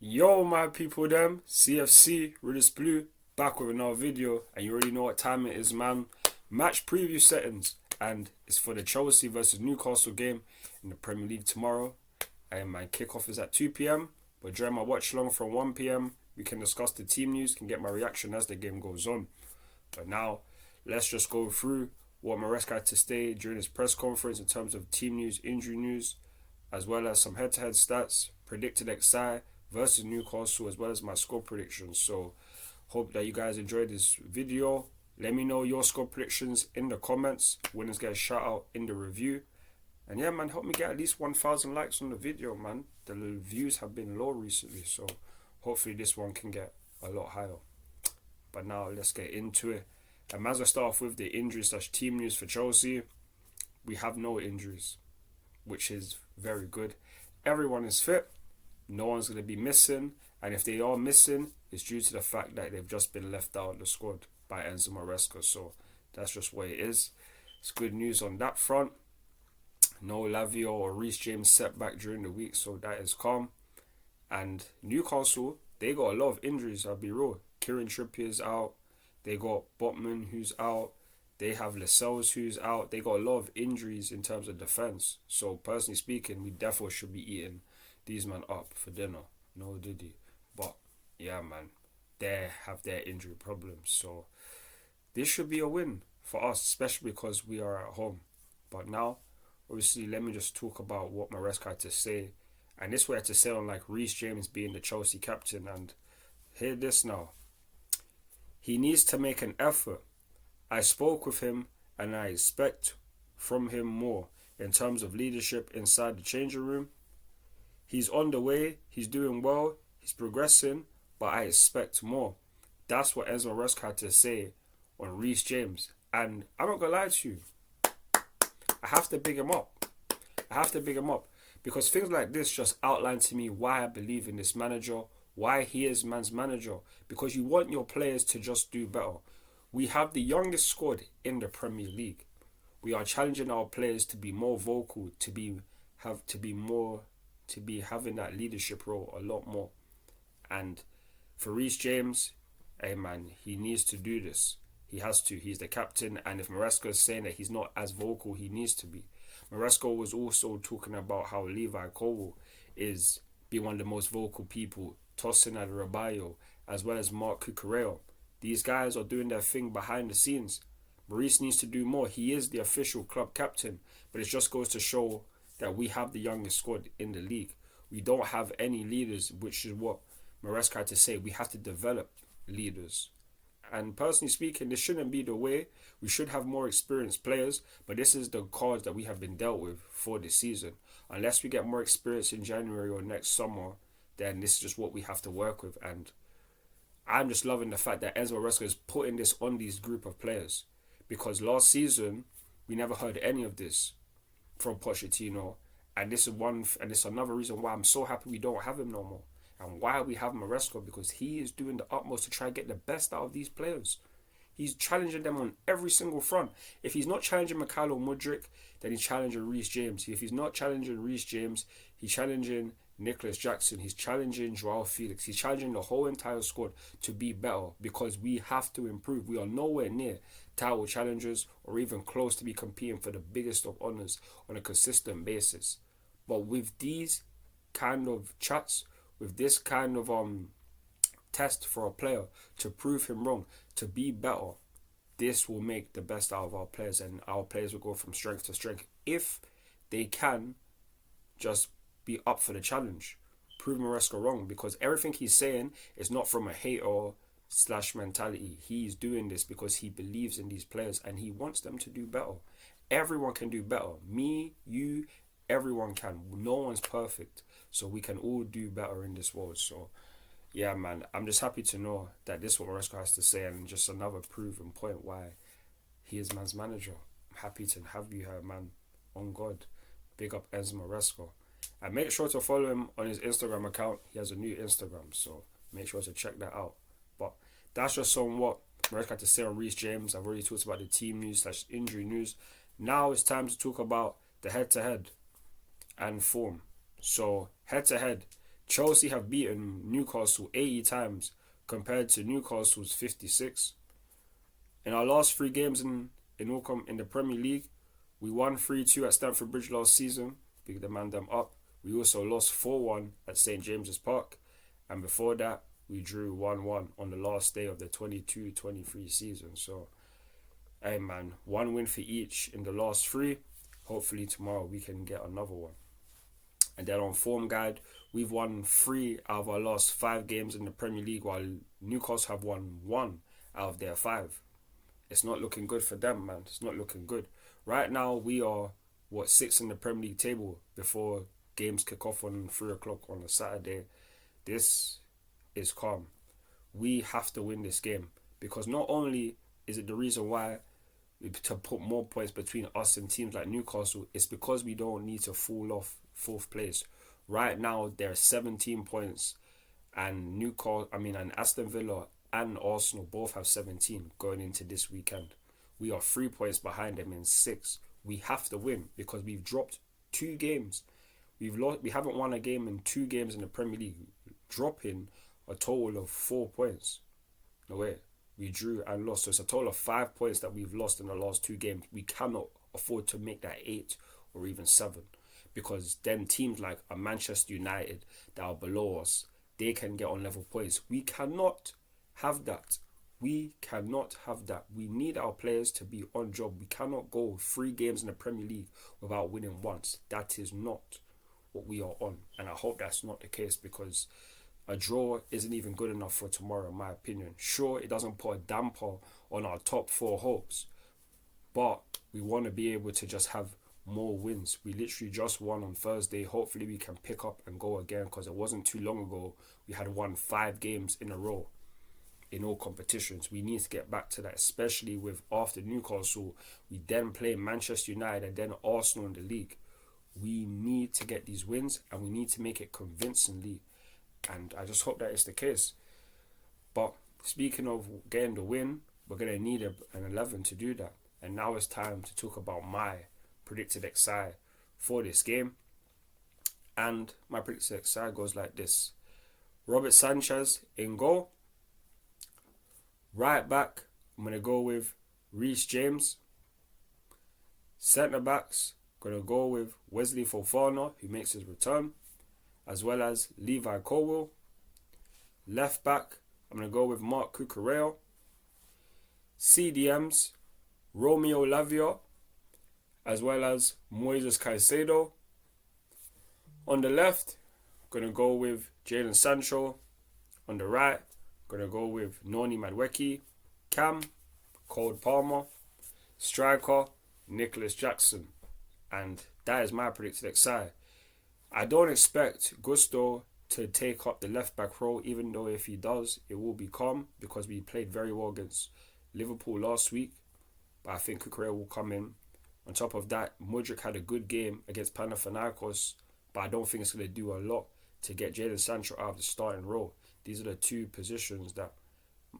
Yo, my people, them CFC, Riddis Blue, back with another video, and you already know what time it is, man. Match preview settings, and it's for the Chelsea versus Newcastle game in the Premier League tomorrow. And my kickoff is at 2 p.m. But during my watch along from 1 p.m., we can discuss the team news, can get my reaction as the game goes on. But now, let's just go through what Maresca had to say during his press conference in terms of team news, injury news, as well as some head-to-head stats, predicted XI versus Newcastle, as well as my score predictions. So hope that you guys enjoyed this video. Let me know your score predictions in the comments. Winners get a shout out in the review. And yeah, man, help me get at least 1,000 likes on the video, man. The views have been low recently, so hopefully this one can get a lot higher. But now let's get into it. And as I start off with the injuries / team news for Chelsea, we have no injuries, which is very good. Everyone is fit. No one's going to be missing. And if they are missing, it's due to the fact that they've just been left out of the squad by Enzo Maresca. So that's just what it is. It's good news on that front. No Lavio or Reece James setback during the week, so that is calm. And Newcastle, they got a lot of injuries, I'll be real. Kieran Trippier's out. They got Botman, who's out. They have Lascelles, who's out. They got a lot of injuries in terms of defense. So personally speaking, we definitely should be eating these men up for dinner. No Diddy. But yeah, man, they have their injury problems. So this should be a win for us, especially because we are at home. But now, obviously, let me just talk about what Maresca had to say. And this way I had to say on like Reece James being the Chelsea captain. And hear this now. He needs to make an effort. I spoke with him and I expect from him more in terms of leadership inside the changing room. He's on the way, he's doing well, he's progressing, but I expect more. That's what Enzo Maresca had to say on Reece James. And I'm not going to lie to you. I have to big him up. Because things like this just outline to me why I believe in this manager, why he is man's manager. Because you want your players to just do better. We have the youngest squad in the Premier League. We are challenging our players to be more vocal, to be having that leadership role a lot more. And for Reece James, hey man, he needs to do this. He has to. He's the captain, and if Maresca is saying that he's not as vocal, he needs to be. Maresca was also talking about how Levi Colwill is being one of the most vocal people, Tosin Adarabioyo, as well as Mark Cucurella. These guys are doing their thing behind the scenes. Maurice needs to do more. He is the official club captain, but it just goes to show that we have the youngest squad in the league. We don't have any leaders, which is what Maresca had to say. We have to develop leaders. And personally speaking, this shouldn't be the way. We should have more experienced players, but this is the cards that we have been dealt with for this season. Unless we get more experience in January or next summer, then this is just what we have to work with. And I'm just loving the fact that Enzo Maresca is putting this on these group of players. Because last season, we never heard any of this from Pochettino. And this is another reason why I'm so happy we don't have him no more. And why we have Maresca, because he is doing the utmost to try and get the best out of these players. He's challenging them on every single front. If he's not challenging Mikhailo Mudryk, then he's challenging Reece James. If he's not challenging Reece James, he's challenging Nicholas Jackson. He's challenging Joao Felix. He's challenging the whole entire squad to be better, because we have to improve. We are nowhere near title challengers or even close to be competing for the biggest of honours on a consistent basis. But with these kind of chats, with this kind of test for a player to prove him wrong, to be better, this will make the best out of our players, and our players will go from strength to strength if they can just be up for the challenge. Prove Maresca wrong, because everything he's saying is not from a hater / mentality. He's doing this because he believes in these players and he wants them to do better. Everyone can do better. Me, you, everyone can. No one's perfect. So we can all do better in this world. So, yeah, man, I'm just happy to know that this is what Maresca has to say, and just another proven point why he is man's manager. I'm happy to have you here, man. On God. Big up Enzo Maresca. And make sure to follow him on his Instagram account. He has a new Instagram, so make sure to check that out. But that's just on what Maresca had to say on Reece James. I've already talked about the team news / injury news. Now it's time to talk about the head-to-head and form. So head-to-head, Chelsea have beaten Newcastle 80 times compared to Newcastle's 56. In our last 3 games in the Premier League, we won 3-2 at Stamford Bridge last season, big the man them up. We also lost 4-1 at St James's Park, and before that, we drew 1-1 on the last day of the 22-23 season. So, hey man, 1 win for each in the last 3. Hopefully tomorrow we can get another one. And then on form guide, we've won 3 out of our last 5 games in the Premier League, while Newcastle have won 1 out of their 5. It's not looking good for them, man. It's not looking good. Right now, we are, 6th in the Premier League table before games kick off on 3 o'clock on a Saturday. This is calm. We have to win this game, because not only is it the reason why to put more points between us and teams like Newcastle, it's because we don't need to fall off 4th place. Right now, there are 17 points, and Aston Villa and Arsenal both have 17 going into this weekend. We are 3 points behind them in 6. We have to win because we've dropped 2 games. We haven't won a game in 2 games in the Premier League, dropping a total of 4 points. No way. We drew and lost. So it's a total of 5 points that we've lost in the last 2 games. We cannot afford to make that 8 or even 7, because then teams like a Manchester United that are below us, they can get on level points. We cannot have that. We cannot have that. We need our players to be on job. We cannot go 3 games in the Premier League without winning once. That is not what we are on. And I hope that's not the case, because a draw isn't even good enough for tomorrow, in my opinion. Sure, it doesn't put a damper on our top 4 hopes, but we want to be able to just have more wins. We literally just won on Thursday. Hopefully we can pick up and go again, because it wasn't too long ago we had won 5 games in a row in all competitions. We need to get back to that, especially with after Newcastle, we then play Manchester United and then Arsenal in the league. We need to get these wins, and we need to make it convincingly, and I just hope that is the case. But speaking of getting the win, we're going to need an 11 to do that. And now it's time to talk about my predicted XI for this game. And my predicted XI goes like this: Robert Sanchez in goal. Right back, I'm going to go with Reece James. Centre backs, going to go with Wesley Fofana, who makes his return, as well as Levi Colwill. Left back, I'm going to go with Mark Cucurella. CDMs, Romeo Lavia, as well as Moises Caicedo. On the left, I'm going to go with Jadon Sancho. On the right, I'm going to go with Noni Madueke. Cam, Cole Palmer. Striker, Nicholas Jackson. And that is my predicted XI. I don't expect Gusto to take up the left back role, even though if he does, it will be calm, because we played very well against Liverpool last week. But I think Cucurella will come in. On top of that, Mudryk had a good game against Panathinaikos, but I don't think it's going to do a lot to get Jadon Sancho out of the starting role. These are the 2 positions that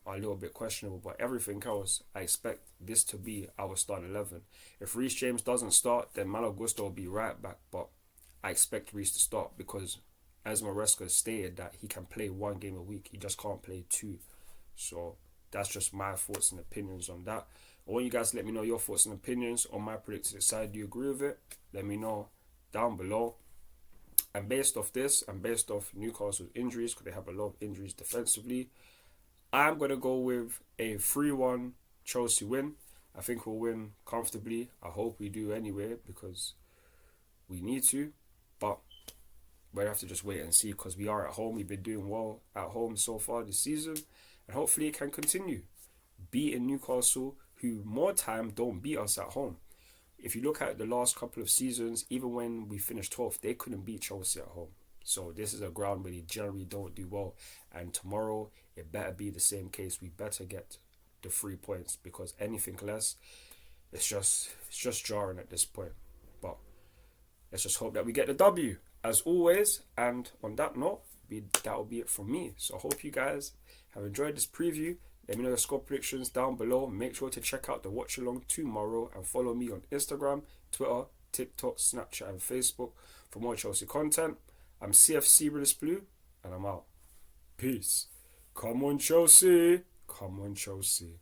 are a little bit questionable, but everything else, I expect this to be our starting 11. If Reece James doesn't start, then Malo Gusto will be right back, but I expect Reece to start, because as Maresca stated that he can play 1 game a week, he just can't play 2. So that's just my thoughts and opinions on that. I want you guys to let me know your thoughts and opinions on my predicted side. Do you agree with it? Let me know down below. And based off this, and based off Newcastle's injuries, because they have a lot of injuries defensively, I'm going to go with a 3-1 Chelsea win. I think we'll win comfortably. I hope we do anyway, because we need to. But we'll have to just wait and see, because we are at home. We've been doing well at home so far this season, and hopefully it can continue. Beating Newcastle, who more time don't beat us at home. If you look at the last couple of seasons, even when we finished 12th, they couldn't beat Chelsea at home. So this is a ground where they generally don't do well. And tomorrow, it better be the same case. We better get the 3 points, because anything less, it's just jarring at this point. But let's just hope that we get the W, as always. And on that note, that'll be it from me. So I hope you guys have enjoyed this preview. Let me know your score predictions down below. Make sure to check out the watch along tomorrow, and follow me on Instagram, Twitter, TikTok, Snapchat and Facebook for more Chelsea content. I'm CFC Realist Blue, and I'm out. Peace. Come on, Chelsea. Come on, Chelsea.